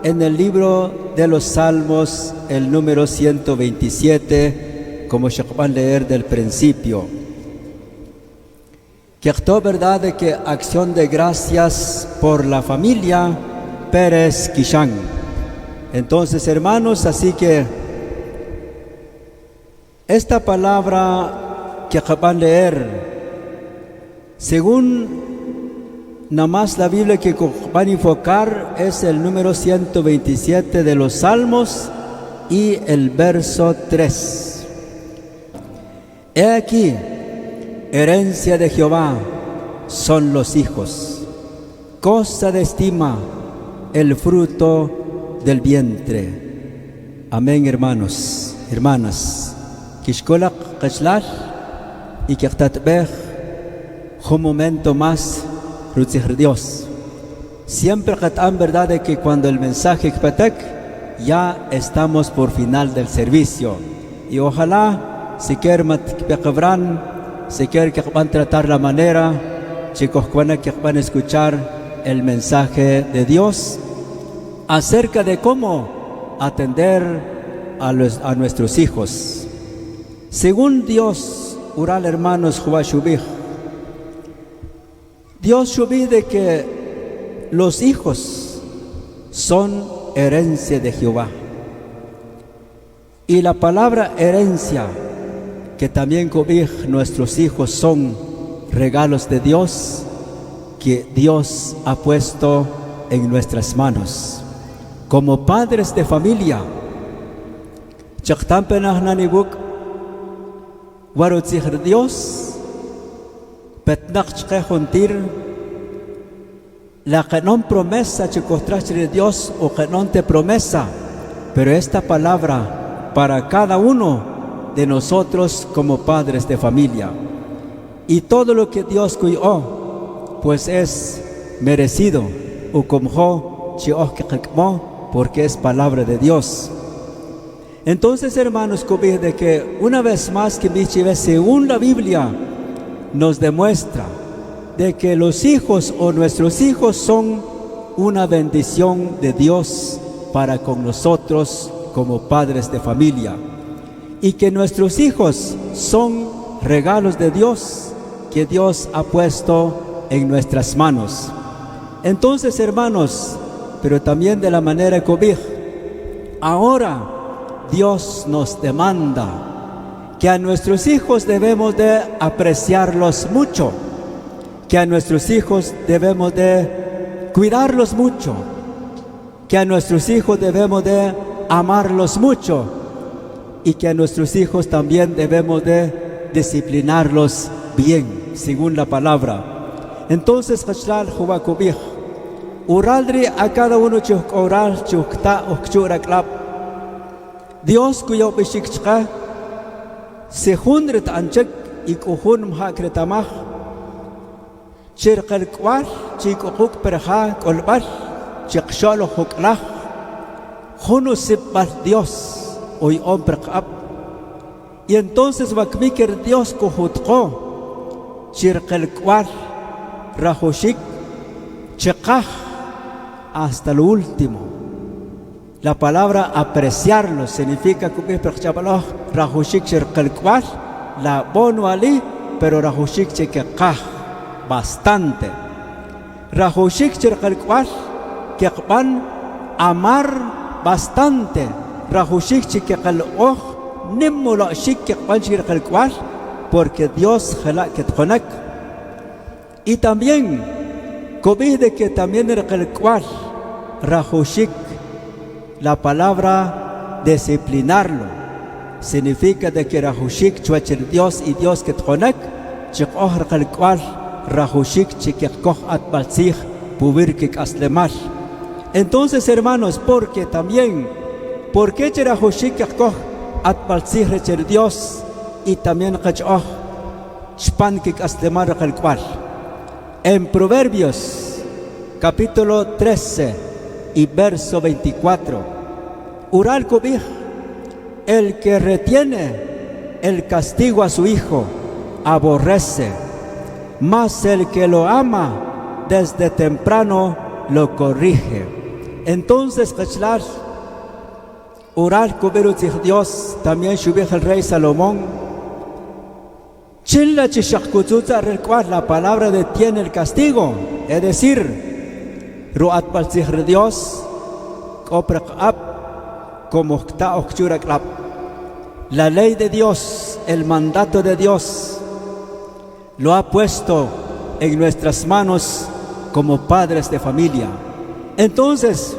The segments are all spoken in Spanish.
en el libro de los Salmos, el número 127, como se van a leer del principio. Que esto verdad de que acción de gracias por la familia Pérez Quishán. Entonces, hermanos, así que esta palabra que acaban de leer, según nada más la Biblia que van a enfocar, es el número 127 de los Salmos y el verso 3. He aquí, herencia de Jehová son los hijos, cosa de estima el fruto del vientre. Amén, hermanos, hermanas. Kishkolak Kashlal y Kirtatbech, un momento más, Dios. Siempre han verdad de que cuando el mensaje ya estamos por final del servicio. Y ojalá, si quieren que van a tratar la manera, chicos, que van a escuchar el mensaje de Dios acerca de cómo atender a nuestros hijos. Según Dios, Ural hermanos, Dios subí de que los hijos son herencia de Jehová. Y la palabra herencia, que también nuestros hijos son regalos de Dios, que Dios ha puesto en nuestras manos. Como padres de familia, Dios, la que no promesa de Dios o que no te promesa, pero esta palabra para cada uno de nosotros como padres de familia. Y todo lo que Dios cuidó, pues es merecido, porque es palabra de Dios. Entonces, hermanos, de que una vez más que según la Biblia nos demuestra de que los hijos o nuestros hijos son una bendición de Dios para con nosotros como padres de familia, y que nuestros hijos son regalos de Dios que Dios ha puesto en nuestras manos. Entonces, hermanos, pero también de la manera que ahora Dios nos demanda que a nuestros hijos debemos de apreciarlos mucho, que a nuestros hijos debemos de cuidarlos mucho, que a nuestros hijos debemos de amarlos mucho, y que a nuestros hijos también debemos de disciplinarlos bien, según la palabra. Entonces, uraldri a cada uno oral chukta okchuraklap. Dios cuyo bishikchka se hundret anchek y kuhun mhakretamah chirqal kwal chikukuk perha kolbal chikshalo huklah hunu sibal Dios hoy hombre kap. Y entonces vakmiker Dios kuhutko chirqal kwal rahoshik chikah hasta lo último. La palabra apreciarlo significa que rahushik chirqalkwal la bono ali, pero rahushik chikah bastante. Rahushik chirqalkwal que van amar bastante. Rahushik chikal nimmulo shik que van chirqalkwal, porque Dios jala que tkonak. Y también de que también chirqalkwal rahushik, la palabra disciplinarlo significa de que rahushik chuachir Dios y Dios que tkonak chikoh rqalkwal rahushik chikikoh atbalsih pubirkik aslemal. Entonces, hermanos, porque también porque rahushik chikoh atbalsih rechir Dios y también qachoh chpankik aslemal rqalkwal. En Proverbios capítulo 13 y verso 24, Ural Kobij, el que retiene el castigo a su hijo aborrece, mas el que lo ama desde temprano lo corrige. Entonces, Kachlar, orar cobero Dios, también subir el rey Salomón. Chilla chishakutzuta recuar la palabra detiene el castigo, es decir, ruat palzir Dios, koprak como está okchuraklap. La ley de Dios, el mandato de Dios, lo ha puesto en nuestras manos como padres de familia. Entonces,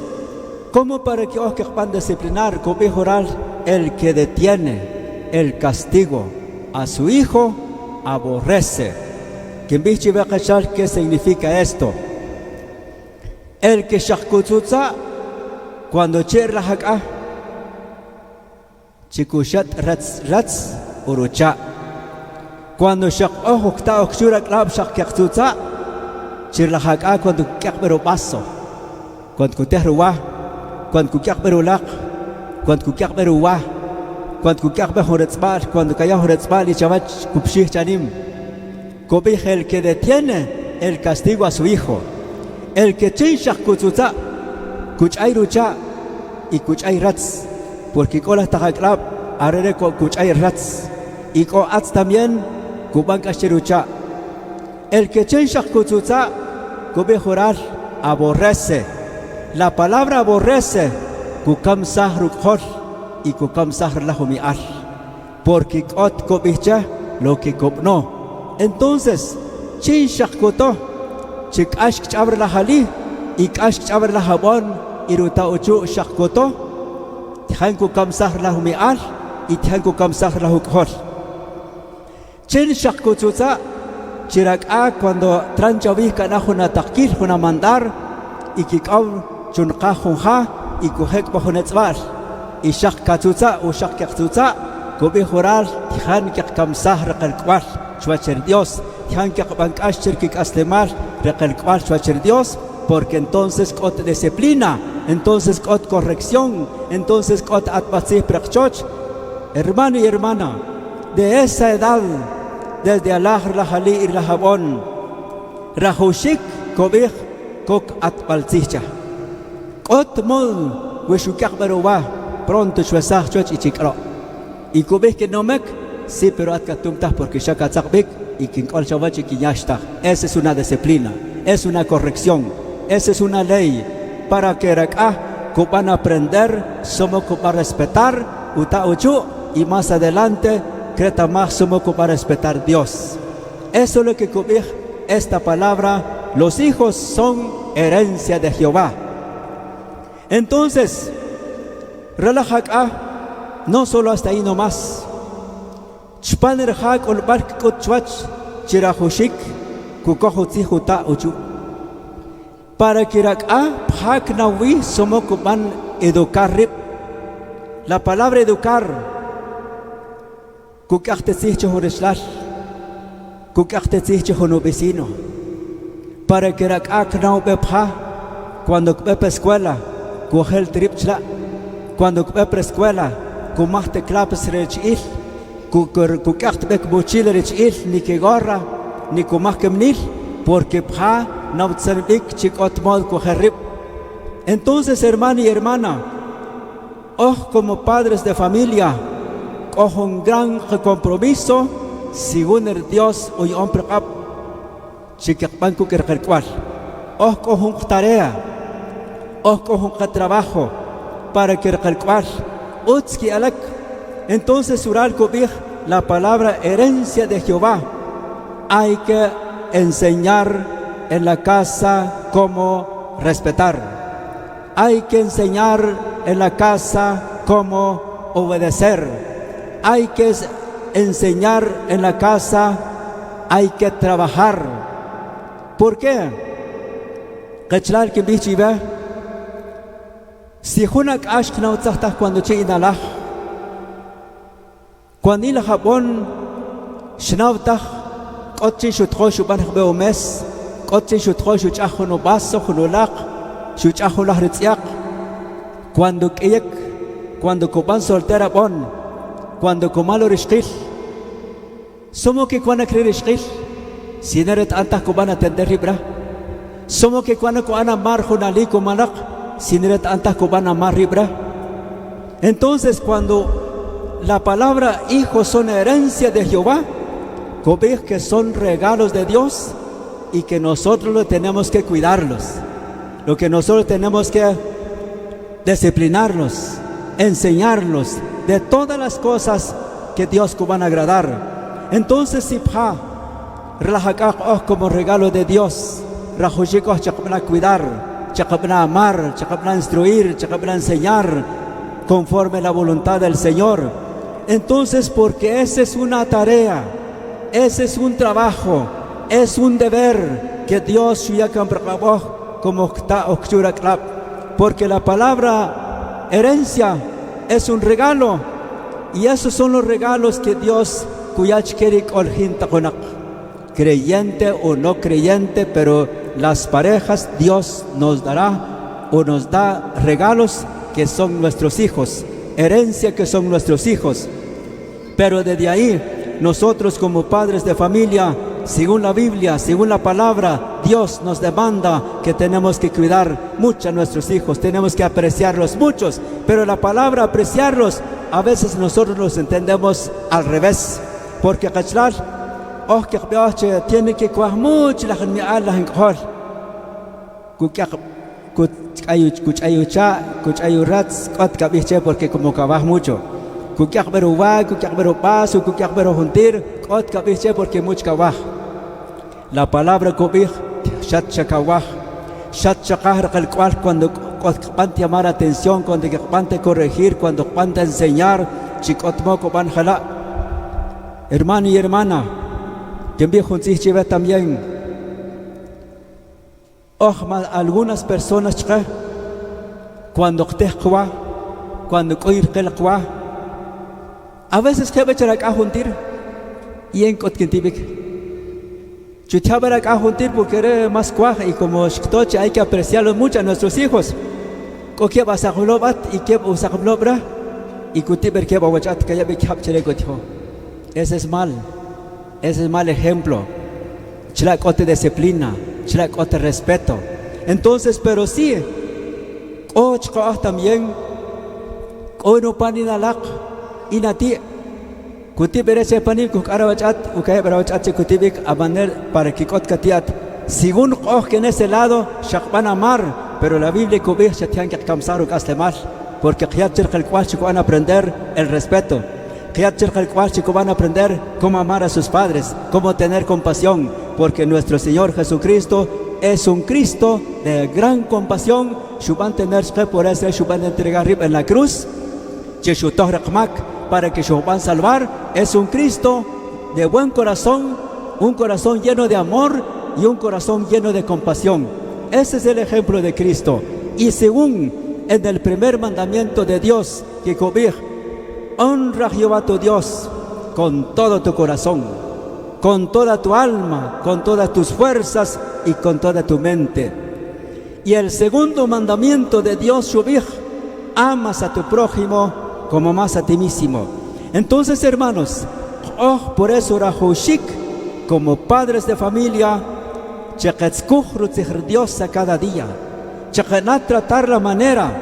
¿cómo para que os van a disciplinar, mejorar el que detiene el castigo a su hijo, aborrece? ¿Quién bichi va a cachar qué significa esto? El que shakutzuza, cuando cherra haka, chikushat rats urucha. Cuando shak okta okshura klab shak kakzuza, cherra haka cuando kakbero paso. Cuando kuterwa, cuando kukakbero lak, cuando kukakbero wa, cuando kukakbe horetzbal, cuando kaya horetzbal y chavach kupshih chanim. Cobija el que detiene el castigo a su hijo. El que chinshak kutzuza, kuchay rucha y kuchay rats. Porque con las tajaklab, arere kuchay rats. Y con ats también, kuban kashirucha. El que chinshak kutzuza, kubijorar, aborrece. La palabra aborrece, kukam sahrukor y kukam sahr lahumiar. Porque kot kobicha lo que kopno. Entonces, chin shakkoto, chik ashk chabre la hali, y ashk chabre la habon, y ruta uchu shakkoto, tihan kukam sahr lahumiar, y tihan kukam sahr lahukor. Chin shakkotuza, chirak a cuando tranchavica na huna takil, huna mandar, y kikaw chunqa junja y kuhek bajonetzvar y shak katzuza o shak katzuza gobi joral tihan que kamsah reqalqual chuacher Dios tihan que bancaster que aslemar reqalqual chuacher Dios porque entonces kot disciplina entonces kot corrección entonces kot atpatzi praqchoch. Hermano y hermana, de esa edad desde Allah rahali y rahabon rahushik kobih kok atpalzicha Ot mol, weshukak barowa, pronto chuesah chuech y chikro. Y kubik que no mek, sí, pero atkatumtah porque shakatzakbik y kinkol chavach y kinyashtah. Esa es una disciplina, es una corrección, esa es una ley para que rakah van a aprender, somos para respetar, uta uchu y más adelante, creta más somos para respetar Dios. Eso es lo que kubik esta palabra, los hijos son herencia de Jehová. Entonces, relajak no solo hasta ahí nomás. Chpaner hak ol bark kotchwach chirahushik kukohutzi huta uchu. Para que hak nawi somos kuban educar rip. La palabra educar kukachtezich chohoreshlal kukachtezich chohono vecino. Para que hak nau bepha cuando bepa escuela coge el tripchla cuando ve preescuela comarte clapes rechil cucacht bek mochila rechil ni que gorra ni comach kemnil porque pa no tzarbik chicot mod cogerrip. Entonces, hermano y hermana, como padres de familia con un gran compromiso según el Dios hoy hombre cap chiquitpan cukerqual con un tarea con un trabajo para que recalcar utski alak. Entonces sural kobij la palabra herencia de Jehová hay que enseñar en la casa cómo respetar, hay que enseñar en la casa cómo obedecer, hay que enseñar en la casa, hay que trabajar. ¿Por qué? Kachlal que bichiba si hunak ashk na utzahta cuando che inalah cuando ila Japón shnawtah qotchi shutqo shuban khbe mes qotchi shutqo shuchahu no baso khulaq shuchahu la ritziaq cuando kiyek cuando copan soltera bon cuando comalo rishqil somos que cuando creer rishqil sineret antah coban atender ribra somos que cuando coana mar junali comanak sineret antas cubana marribra. Entonces cuando la palabra hijos son herencia de Jehová, cobij que son regalos de Dios y que nosotros lo tenemos que cuidarlos, lo que nosotros tenemos que disciplinarlos, enseñarlos de todas las cosas que Dios van a agradar. Entonces si relajacaj como regalo de Dios, rajuchicos chacabna cuidar, chacabna amar, chacabna instruir, chacabna enseñar conforme la voluntad del Señor. Entonces porque esa es una tarea, ese es un trabajo, es un deber que Dios como está porque la palabra herencia es un regalo, y esos son los regalos que Dios creyente o no creyente, pero las parejas Dios nos dará o nos da regalos que son nuestros hijos, herencia que son nuestros hijos. Pero desde ahí nosotros como padres de familia, según la Biblia, según la palabra, Dios nos demanda que tenemos que cuidar mucho a nuestros hijos, tenemos que apreciarlos muchos, pero la palabra apreciarlos, a veces nosotros los entendemos al revés, porque tiene que cuidar mucho la gente, porque como cabas mucho, porque mucho cabas. La palabra cobij, shat chakawah, cuando te llamar atención, cuando te corregir, cuando te enseñar, chicotmoco van jala. Hermano y hermana, que viejo chive también. Algunas personas cuando te cuando coir a veces que echar acá juntir y en cotquintibik. Chuchabarak a juntir porque eres más cuaja, y como shktoche hay que apreciarlos mucho a nuestros hijos. Coquia vas a globat y que vas a globra y cutiber que va a wachat que ya me capture cotjo. Ese es mal ejemplo. Chilacote disciplina, chilacote respeto. Entonces, pero sí, también, no paninalak y nati. Kutibere se panil kuk arawachat ukay arawachat se kutibik a manera para que kot katiat según que en ese lado shakban amar, pero la Biblia kubih se tiene que camsar ukaslemal, porque qiyat el cual chico van a aprender el respeto, qiyat el cual chico van a aprender cómo amar a sus padres, cómo tener compasión, porque nuestro Señor Jesucristo es un Cristo de gran compasión. Shuban tener por eso shuban entregar en la cruz, cheshutoh rakmak, para que se van a salvar. Es un Cristo de buen corazón, un corazón lleno de amor y un corazón lleno de compasión. Ese es el ejemplo de Cristo. Y según en el primer mandamiento de Dios, que cobij, honra a Jehová tu Dios con todo tu corazón, con toda tu alma, con todas tus fuerzas y con toda tu mente. Y el segundo mandamiento de Dios, Shubij, amas a tu prójimo como más a ti mismo. Entonces, hermanos, por eso Rahushik, como padres de familia, Dios a cada día, tratar la manera,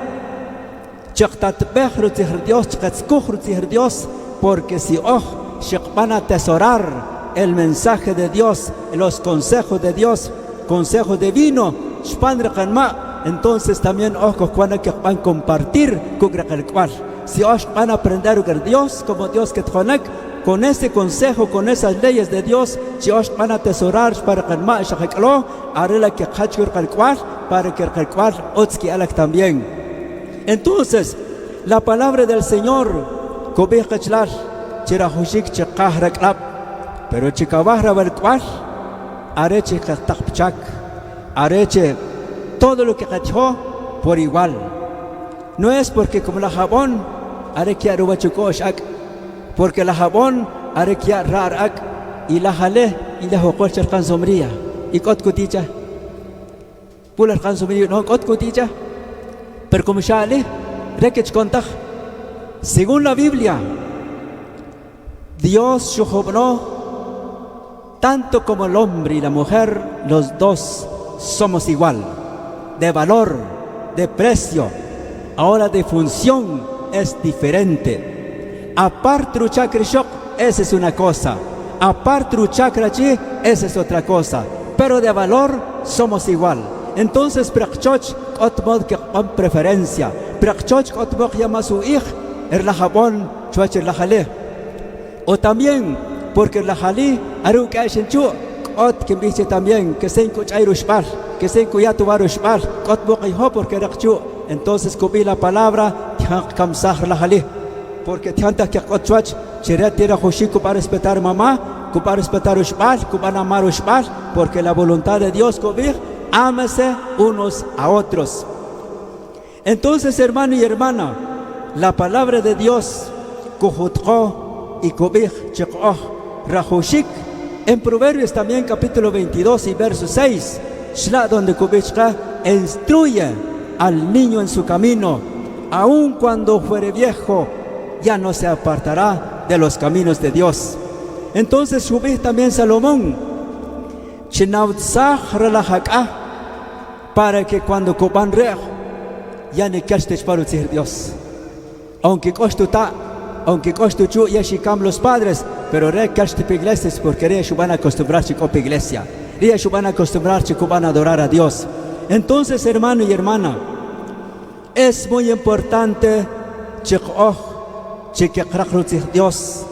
Dios, porque si van a atesorar el mensaje de Dios, los consejos de Dios, consejo divino, entonces también cuando van a compartir con si van a aprender a Dios como Dios que te con ese consejo, con esas leyes de Dios, si van a atesorar para que también. Entonces, la palabra del Señor, pero areche todo lo que cachó por igual. No es porque como la jabón arekia rubachukoshak, porque la jabón arekia rarak y la jale y la jokol cherkan sombría y kot kuticha pular kan sombría no kot kuticha, pero como shale rekech kontag. Según la Biblia, Dios shujobno tanto como el hombre y la mujer, los dos somos igual de valor, de precio, ahora de función es diferente. Aparte de chakrishok, esa es una cosa. Aparte de chakrachi, esa es otra cosa. Pero de valor somos igual. Entonces, prakchoch otmod que con preferencia. Prakchoch otmod llama a su hijo, erlajabón, chuach erlajale. O también, porque erlajali, aru que hay shenchu, ot que dice también, que se encucha irushbal, que se encuya tu barushbal, otmod hijo porque rakchu. Entonces, cubí la palabra, tihan kamsah erlajali. Porque tianta que otchuach, chiret tira hoshiku para respetar mamá, para respetar ushbal, para amar ushbal, porque la voluntad de Dios cubrir, ámese unos a otros. Entonces, hermano y hermana, la palabra de Dios, kujutko y kubir chikoh, rahushik, en Proverbios también capítulo 22 y verso 6, shla donde kubishka instruye al niño en su camino, aun cuando fuere viejo, ya no se apartará de los caminos de Dios. Entonces subí también Salomón, para que cuando copan rej, ya ni quieres para decir Dios. Aunque costuta, aunque costuchu ya shikam los padres, pero re quieres iglesias porque re van a acostumbrarse con iglesia, re van a acostumbrarse que van a adorar a Dios. Entonces, hermano y hermana, es muy importante Dios,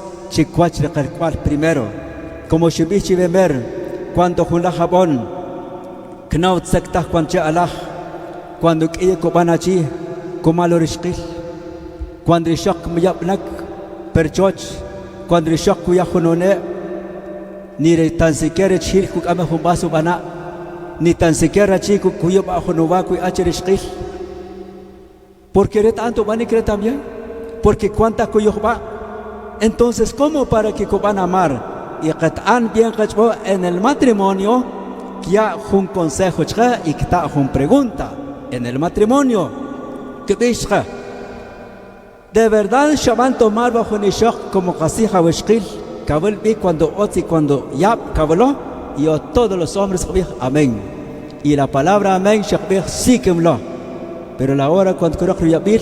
primero, como Shibichi Bemer, cuando Hulajabon, Knaut Sektah Quanche Allah, cuando Kie Kobanachi, Komalorishkil, cuando Rishok Myapnak, Perchoch, cuando Rishok Kuyahunone, ni tan siquiera Chilkuk Amahumbasu Bana, ni tan siquiera Chiku Kuyobahunubaku Acherishkil, porque re tanto van y cree también. Porque cuánta va. Entonces, ¿cómo para que van a amar? Y que tan bien en el matrimonio, ya un consejo y que está una pregunta. En el matrimonio, que dice, de verdad, Shaban tomar bajo Nishok como Kasija o Shkil, Kabul vi cuando Otzi, cuando Yap, Kabuló, y todos los hombres, amén. Y la palabra amén, Shakbir, sí que lo. Pero la hora cuando Kurok Yabil,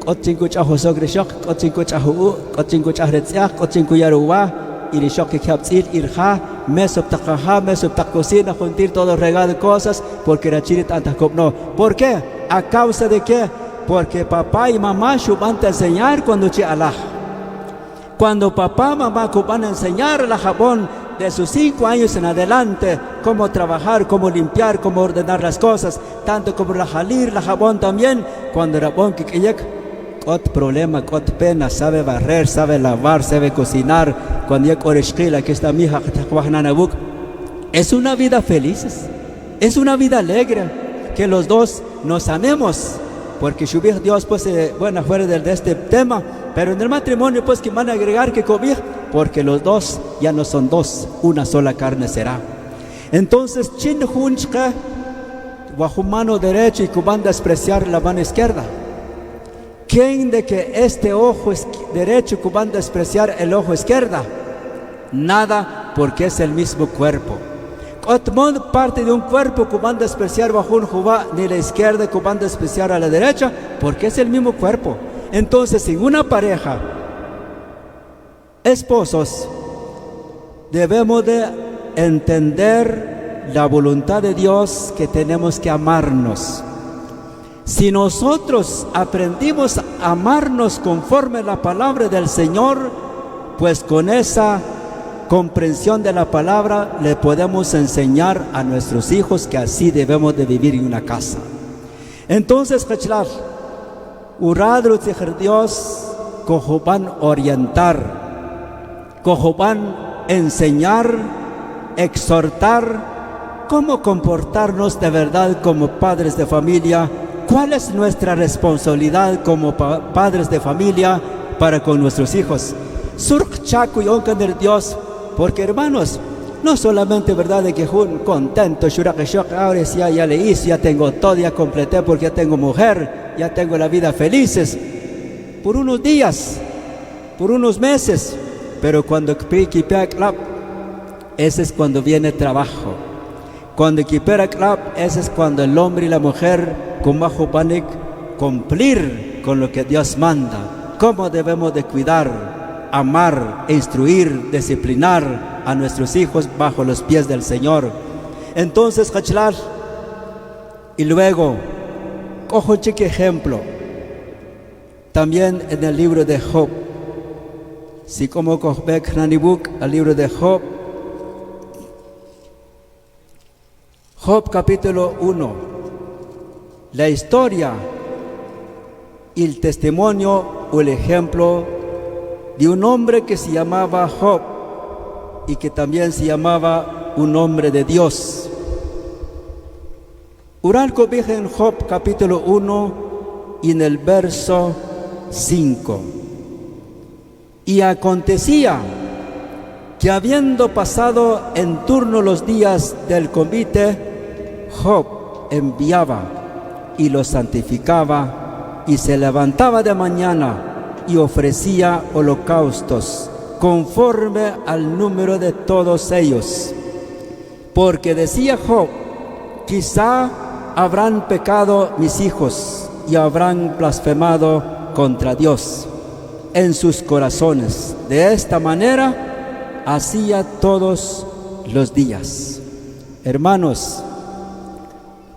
Kotchinku chahu sogrishok, kotchinku chahu, kotchinku chahretziach, kotchinku yaruwa, irishok que kapzil, irja, mesoptakaha, mesoptakosina, juntir todo regalo de cosas, porque la chirit antakop no. ¿Por qué? ¿A causa de qué? Porque papá y mamá van a enseñar cuando che Allah. Cuando papá y mamá van a enseñar a la jabón de sus 5 años en adelante, cómo trabajar, cómo limpiar, cómo ordenar las cosas, tanto como la jalir, la jabón también, cuando era bon que Cot problema, cot pena, sabe barrer, sabe lavar, sabe cocinar. Cuando ya coreshkila, que está mi hija, es una vida feliz, es una vida alegre, que los dos nos amemos, porque subir Dios, pues, bueno, fuera de este tema, pero en el matrimonio, pues, que van a agregar que cobir, porque los dos ya no son dos, una sola carne será. Entonces, chin hunchka, bajo mano derecha y que van a despreciar la mano izquierda. ¿Quién de que este ojo derecho que van a despreciar el ojo izquierda? Nada, porque es el mismo cuerpo. Otmón parte de un cuerpo que van a despreciar bajo un jubá, ni la izquierda que van a despreciar a la derecha, porque es el mismo cuerpo. Entonces, en una pareja, esposos, debemos de entender la voluntad de Dios, que tenemos que amarnos. Si nosotros aprendimos a amarnos conforme a la palabra del Señor, pues con esa comprensión de la palabra le podemos enseñar a nuestros hijos que así debemos de vivir en una casa. Entonces, uradro Dios, cojoban orientar, cojoban enseñar, exhortar cómo comportarnos de verdad como padres de familia. ¿Cuál es nuestra responsabilidad como padres de familia para con nuestros hijos? Surk chaku y onkaner Dios, porque hermanos, no solamente verdad de que un contento, ahora sí ya le hice, ya tengo todo, ya completé porque ya tengo mujer, ya tengo la vida felices, por unos días, por unos meses, pero cuando ese es cuando viene trabajo. Cuando equipera club, ese es cuando el hombre y la mujer como Jobanek cumplir con lo que Dios manda, cómo debemos de cuidar, amar, instruir, disciplinar a nuestros hijos bajo los pies del Señor. Entonces, Hachlal, y luego, cojo un chique ejemplo, también en el libro de Job, si como Kohbek Nanibuk, el libro de Job, Job capítulo 1, la historia y el testimonio o el ejemplo de un hombre que se llamaba Job y que también se llamaba un hombre de Dios. Ural cobija en Job capítulo 1 y en el verso 5. Y acontecía que habiendo pasado en turno los días del convite, Job enviaba y lo santificaba y se levantaba de mañana y ofrecía holocaustos conforme al número de todos ellos. Porque decía Job, quizá habrán pecado mis hijos y habrán blasfemado contra Dios en sus corazones. De esta manera hacía todos los días. Hermanos,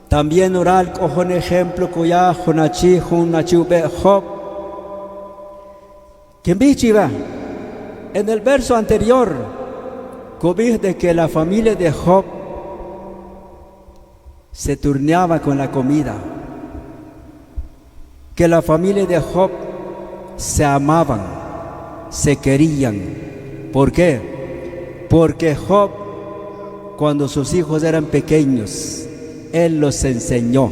también oral cojo un ejemplo cuya jonachi be Job que bichiva en el verso anterior cobij de que la familia de Job se turneaba con la comida, que la familia de Job se amaban, se querían. ¿Por qué? Porque Job, cuando sus hijos eran pequeños, él los enseñó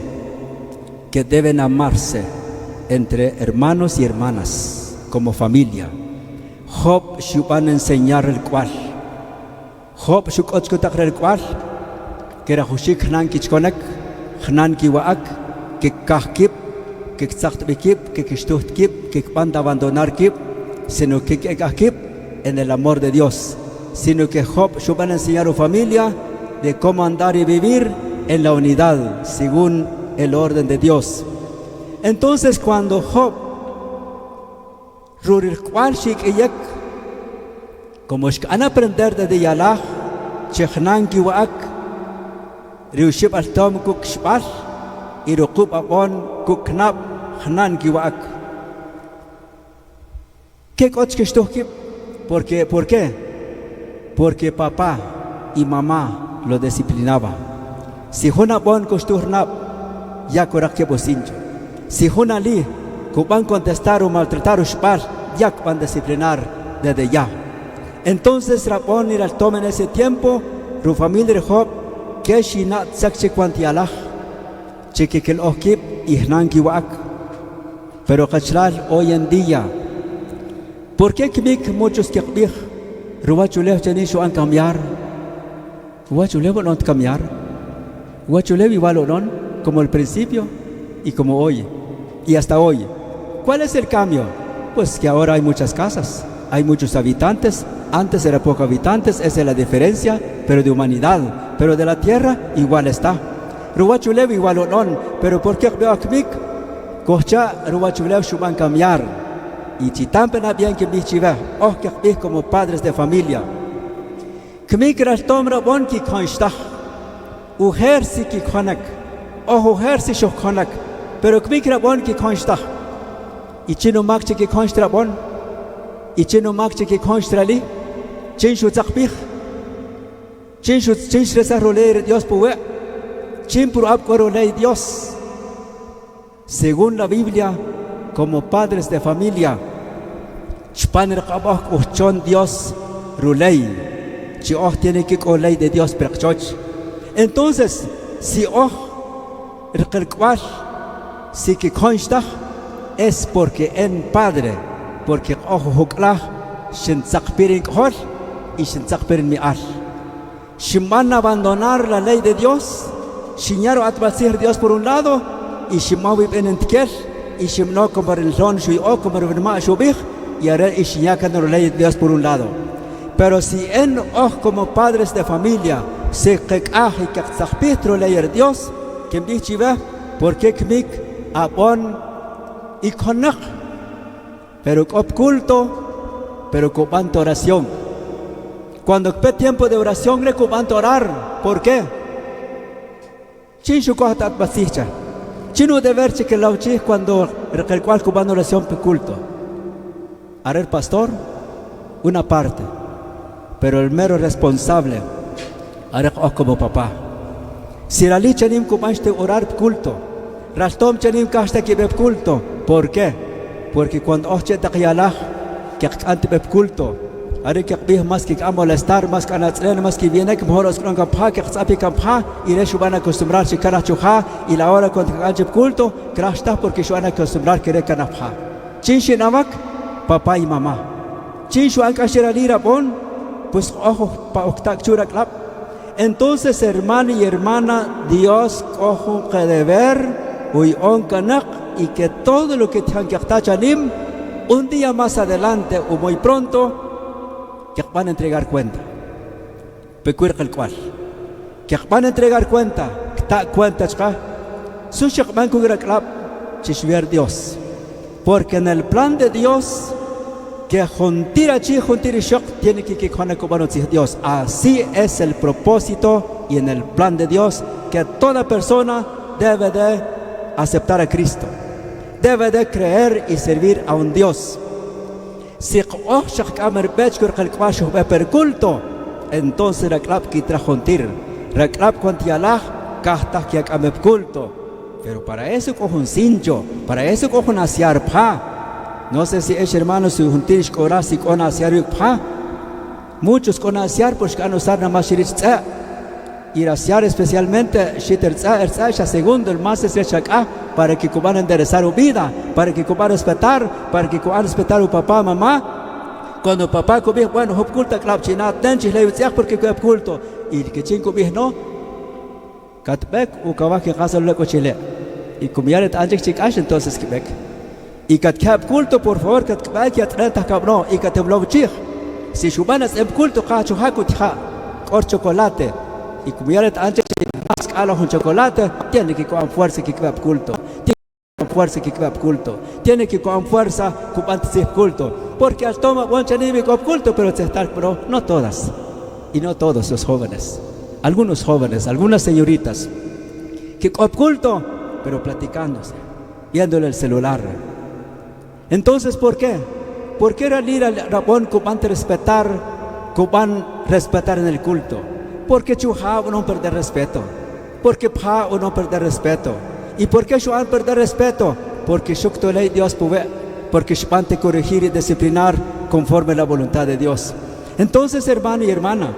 que deben amarse entre hermanos y hermanas, como familia. Job van a enseñar el cual. Job el cual, que era Hushik Hnan Kichkonek, Hnan Kiwaak, que Kahkip, que Tzachtkip, que Kishtuhtkip, que van a abandonar Kip, sino que Kahkip en el amor de Dios, sino que Job van a enseñar a su familia de cómo andar y vivir en la unidad, según el orden de Dios. Entonces, cuando Job Rurir Kwal Shik Iyek, como es que van a aprender de Yalach, Chehnan Kiwaak, Riushib al Tom Kuk Shbal, y Rukub Abon Kuk Knab, Hnan Kiwaak. ¿Qué coche que esto? ¿Por qué? Porque papá y mamá lo disciplinaban. Si Huna Bon Kusturnab, ya corak que bosincho. Si Huna Li, que van a contestar o maltratar o shbal, ya van a disciplinar desde ya. Entonces Rabón y el Tom en ese tiempo, su familia de Job, que Shinat Sakche Quantialah, Chequekel Okip y Hnan Kiwak. Pero Kachlal hoy en día, ¿por qué muchos que Rubachulev Chanisho han cambiar? Rubachulev no han cambiar. Rubachulev igual o no, como el principio y como hoy, y hasta hoy. ¿Cuál es el cambio? Pues que ahora hay muchas casas, hay muchos habitantes. Antes era pocos habitantes, esa es la diferencia, pero de humanidad. Pero de la tierra igual está. Rubachulev igual o no, pero ¿por qué veo aquí? Cocha Rubachulev van a cambiar. Y chitampena bien que bichiva, que como padres de familia. Kmik rastomra bon ki konsta, uher si ki konak, uher si shok konak, pero kmik rabon ki konsta. Y chino makche ki konstra bon, y chino makche ki konstrali, chinshu zakbih, chinshu desarroller Dios puwe, chimpur abkorolei Dios. Según la Biblia, como padres de familia, Chpaner Kabah Uchon Dios Rulei, Chioh tiene que colei de Dios perchoch. Entonces, si recual, si que consta, es porque en padre, porque huklah, shin zakpirin hol y shin zakpirin mi'al. Shiman abandonar la ley de Dios, shinyaro atbasir Dios por un lado, y shimawib en entkel, y shimno como el son shui o como el ma shubih, y haré y shinyakan la ley de Dios por un lado. Pero si en como padres de familia se queqah y que zakpitro ley de Dios, que bichiva, porque kmik abon y konak, pero culto, pero copando oración. Cuando ve tiempo de oración, le copando orar. ¿Por qué? Chinchu cohtat basicha. Chino de verche que la uchis cuando el cual copando oración pe culto. Ahora el pastor, una parte, pero el mero responsable, ahora como papá. Si la licha nim copaste orar culto, rastom chanim casta que beb culto. ¿Por qué? Porque cuando oche taqiyalah, que ante beb culto, ahora que bih más que molestar, más que anatzlen, más que viene que mejor os con capha, que sapi capha, y le van a acostumbrarse cara chuja, y la hora cuando ante culto, crashta porque se van a acostumbrar que re canapha. Chinshi namak, papá y mamá. Chinshu an kasheralira bon, pues ojo pa oktak chura klap. Entonces, hermano y hermana, Dios ojo que deber, uy on kanak, y que todo lo que te han chanim, un día más adelante o muy pronto, que van a entregar cuenta. Pecuir el cual. Que van a entregar cuenta, que ta cuenta chka. Su shakman kugra klap, chishver Dios. Porque en el plan de Dios, que juntira chi, juntira shok, tiene que conocer Dios. Así es el propósito y en el plan de Dios, que toda persona debe de aceptar a Cristo. Debe de creer y servir a un Dios. Si culto, entonces reclap que trajuntir, reclap cuantialah, casta que culto. Pero para eso cojo un cincho, para eso cojo un asiar pa. No sé si es hermano su juntir shkora si con asiar pa. Muchos con asiar pues que han usado nada más ir a asiar especialmente shiter ya segundo el más es acá para que puedan enderezar su vida, para que puedan respetar, para que puedan respetar a papá, mamá. Cuando papá comía bueno, hop culta clap china, tenchis le porque hop culto y que chin comía no. Katbek u kawak que casa le cochile y comía el anjik chikash entonces Quebec y katkab culto por favor katkbek ya trata cabrón y kateblo chich si shubanas em culto ka chuhaku tja or chocolate y comía el anjik más calo un chocolate tiene que con fuerza que kebab culto tiene con fuerza que kebab culto tiene que con fuerza cubantes culto porque al toma buen chanimi con culto pero se está pero no todas y no todos los jóvenes. Algunos jóvenes, algunas señoritas, que oculto, pero platicándose, viéndole el celular. Entonces, ¿por qué? ¿Por qué ir al rabón que van a respetar en el culto? Porque chuha no perder respeto. Porque pa no perder respeto. ¿Y por qué chuhan perder respeto? Porque ley Dios puede, porque van a corregir y disciplinar conforme a la voluntad de Dios. Entonces, hermano y hermana,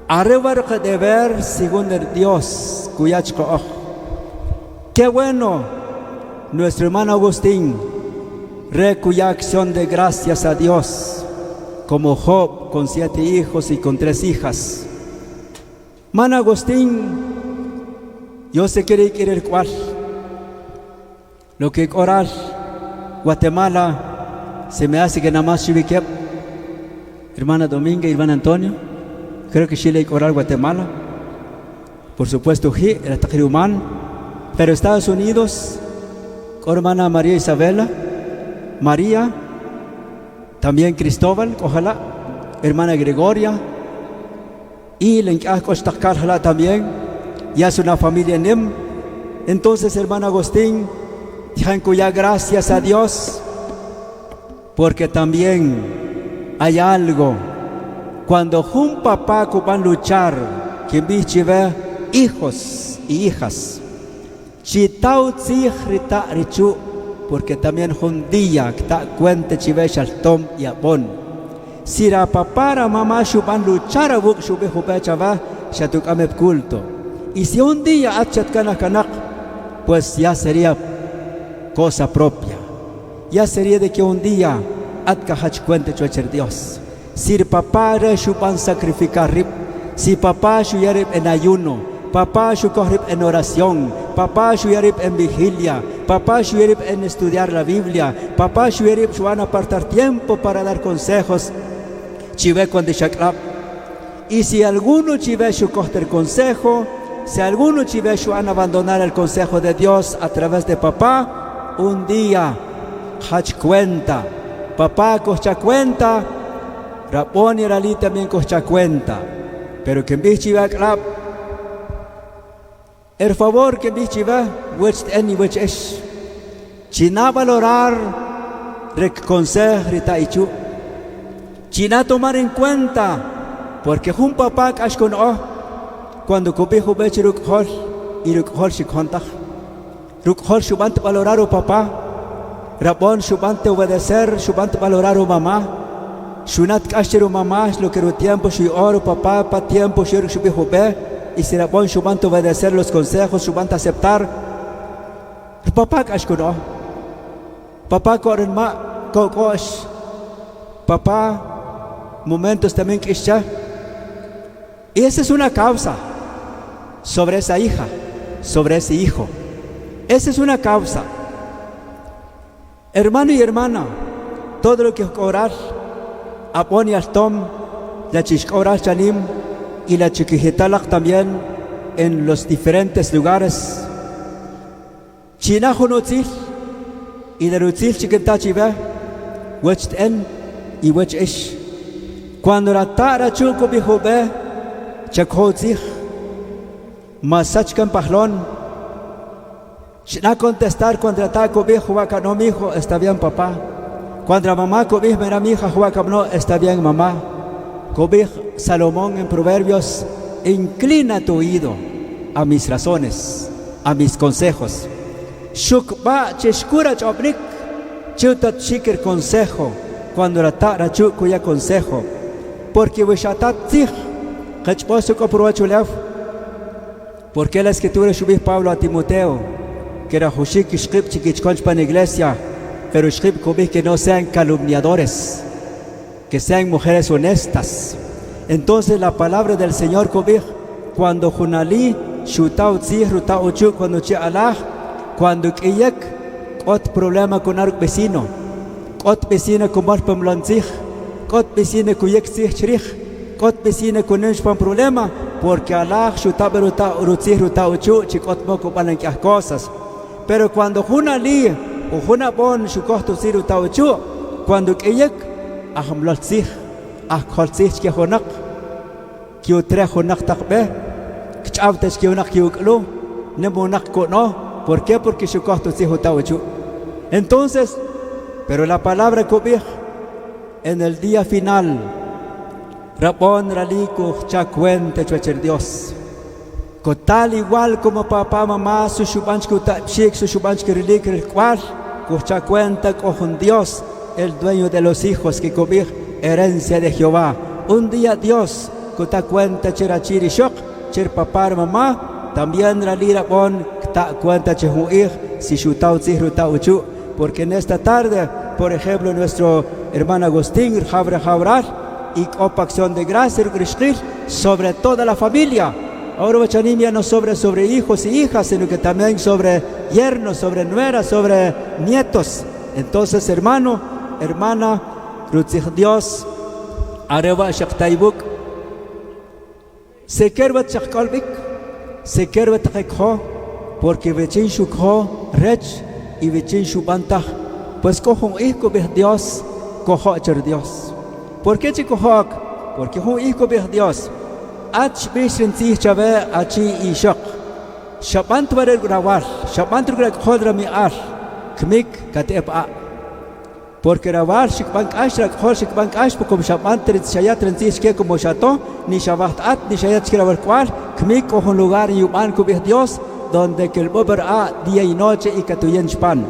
arriba de ver según el Dios, cuyachko. Qué bueno, nuestro hermano Agustín, cuya acción de gracias a Dios, como Job con 7 hijos y con 3 hijas. Man Agustín, yo sé que el cual, lo que orar, Guatemala, se me hace que nada más chiviquep, hermana Dominga y hermano Antonio. Creo que Chile y Coral Guatemala, por supuesto, el Tajirumán, pero Estados Unidos, hermana María Isabela, María, también Cristóbal, ojalá, hermana Gregoria, y Lencacostacarla también, ya es una familia NEM. Entonces, hermano Agustín, ya gracias a Dios, porque también hay algo. Cuando un papá que van a luchar, que ve hijos y hijas, porque también un día que ta cuenta chive shaltom y abon. Si la papá y mamá van a luchar a buk shube jube chava, shatuk ameb culto. Y si un día achat kanak, pues ya sería cosa propia. Ya sería de que un día atka hach cuente chuecher Dios. Si papá van sacrificar, si papá yarib en ayuno, papá corrib en oración, papá yarib en vigilia, papá yarib en estudiar la Biblia, papá yarib van a apartar tiempo para dar consejos, chive cuando shaklap. Y si alguno chive coger consejo, si alguno chiveshu han abandonar el consejo de Dios a través de papá, un día hach cuenta, papá cocha cuenta, Rapón y Ralí también cocha cuenta, pero que en bichiva clap, el favor que bichiva, which any which es, china valorar, consejo rita ichu, china tomar en cuenta, porque un papá cash con cuando cobijo beche rukhol y rukhol shikontaj, rukhol shubante valorar o papá, Rapón shubante obedecer, shubante valorar o mamá. Shunat kashiru mamá, lo que tiempo shui oro papá, pa tiempo shui shubijo be, y si Rapón shubante obedecer los consejos, shubante aceptar. El papá kashkuno, papá koren ma, kokosh, papá, momentos también kisha. Y esa es una causa sobre esa hija, sobre ese hijo. Esa es una causa. Hermano y hermana, todo lo que orar, aponi al tom, la chishkoral chanim y la chiquijitalak también en los diferentes lugares. Chinajo notzil y de notzil chiquitachive, wech en y wech ish. Cuando la tara chuko bijobe, chakotzich, masachkan pahlon. China contestar cuando la tara cobijo vaca no mi hijo, está bien papá. Cuando la mamá cobijo mira mi hija juega no, está bien mamá. Cobijo Salomón en Proverbios, inclina tu oído a mis razones, a mis consejos. Shukba cheshkura chobnik, chutat shikir consejo, cuando la tara chuko ya consejo. Porque wishatat zich, kachposo ko provecho lev. Porque la escritura subí Pablo a Timoteo, que era Joshik y Shkip chiquichkonch para la iglesia, pero Shkip kobih que no sean calumniadores, que sean mujeres honestas. Entonces la palabra del Señor kobih, cuando Junalí, Shutau Tzih, Rutau Chu, cuando Che Allah, cuando Kiyek, ot problema con ark vecino, ot vecino con mar pamlantzih, ot vecino kuyek tzih chrich, ot vecino con ench pan problema, porque Allah Shutau Rutzih, Rutau Chu, chikot moko panan kias cosas. Pero cuando Junalí o Junabon shukohtu siru tauchu, cuando kiyek ahmlaltzih, ahkoltzih chkehonak, kiutre honak takbe, kchavtes kiunak kiuklu, nemonak kono. ¿Por qué? Porque shukohtu siru tauchu. Entonces, pero la palabra kobih en el día final, Rapón Raliku chacuente chuecher Dios. Tal igual como papá, mamá, su shubanch kutapshik, su shubanch kirilik, el cual, cucha cuenta con Dios, el dueño de los hijos que cobij, herencia de Jehová. Un día Dios, kuta cuenta cherachiri shok, cher papá, mamá, también ralira bon, ta cuenta chehuig, si shutau zihruta uchu, porque en esta tarde, por ejemplo, nuestro hermano Agustín, Jabre Jabrar, y opacción de gracia, sobre toda la familia. Ahora ya no sobre hijos y hijas, sino que también sobre yernos, sobre nueras, sobre nietos. Entonces, hermano, hermana, Rutzich Dios, Areva Shaktaibuk, se kerbat Shakkalbik, se kerbat Rekho, porque Vechin Shukho, Rech y Vechin Shubantah, pues cojo un hijo de Dios, cojo a Dios. ¿Por qué chicohok? Porque un hijo de Dios. Ach bishin tzih chabe achi ishak. Shabant varer grawar. Shabant grag hodra mi ar. Kmik katep a. Porque rawar shikbank ash rak hol shikbank ash pokom shabant tritz shayat rentzih ke como shato ni shabaht at ni shayat shkiravar kwal. Kmik o un lugar en yuman kubih Dios donde que el bober a día y noche y katuyen shpan.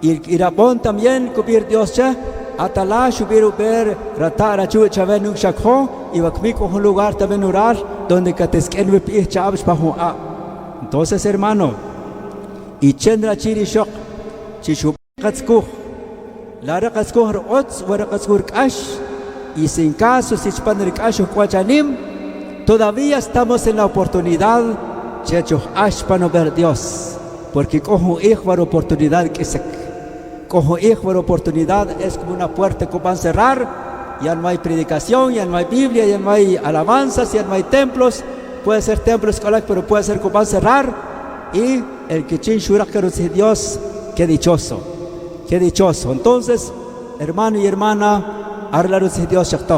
Y Rapón también kubir Dios che. Atala shubiru ber ratara chu chavenuk shakho y vakmiko un lugar también orar donde katesken vipih chabs pahu a. Entonces, hermano, y chendra chiri shok chishubakatskuh la rakatskuh rots wa rakatskuh kash y sin caso si chpan rikash kwachanim todavía estamos en la oportunidad chechuh ashpano ver Dios porque cojo ihwar oportunidad que se cojo hijo la oportunidad es como una puerta que van a cerrar, ya no hay predicación, ya no hay Biblia, ya no hay alabanzas, ya no hay templos, puede ser templo escolar, pero puede ser copan cerrar. Y el que chin shurak Dios, qué dichoso, qué dichoso. Entonces, hermano y hermana, arla Dios